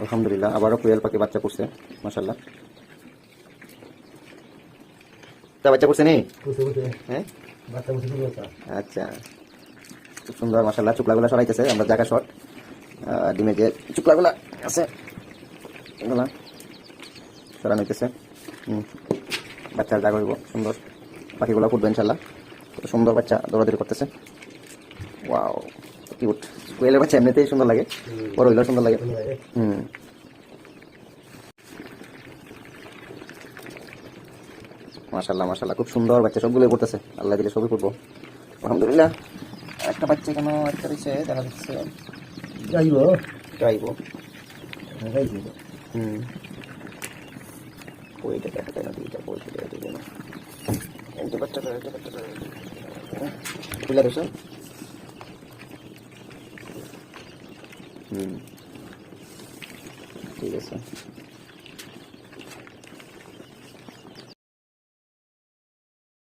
আলহামদুলিল্লাহ আবারও কোয়েল পাখি বাচ্চা করছে মাশাআল্লাহ। তা বাচ্চা করছে নি? হ্যাঁ আচ্ছা, খুব সুন্দর মাশাআল্লাহ। চুকলাগুলা সরাইতেছে আমরা, জায়গা শট। ডিমে যে চুকলাগুলা আছে এগুলা সরানো হইতেছে। বাচ্চার জায়গা হইব সুন্দর, পাখিগুলো ফুটবে ইনশাল্লাহ। কত সুন্দর বাচ্চা দৌড়াদৌড়ি করতেছে। Wow cute. কোয়েলের বাচ্চা এমনিতেই সুন্দর লাগে, বড় হইলেও সুন্দর লাগে। মাশাআল্লাহ মাশাআল্লাহ, খুব সুন্দর বাচ্চা, সবগুলোই পড়তেছে। আল্লাহ দিলে সবই পড়বো আলহামদুলিল্লাহ। একটা বাচ্চা কেন একটা রয়েছে দেখা যাচ্ছে, যাইবো যাইবো। যাইবো ওইটা দেখা যায় না, দুইটা বলতে দেখা যায় না। এই যে বাচ্চাটা, এই যে বাচ্চাটা খুলে দিছো। ঠিক আছে।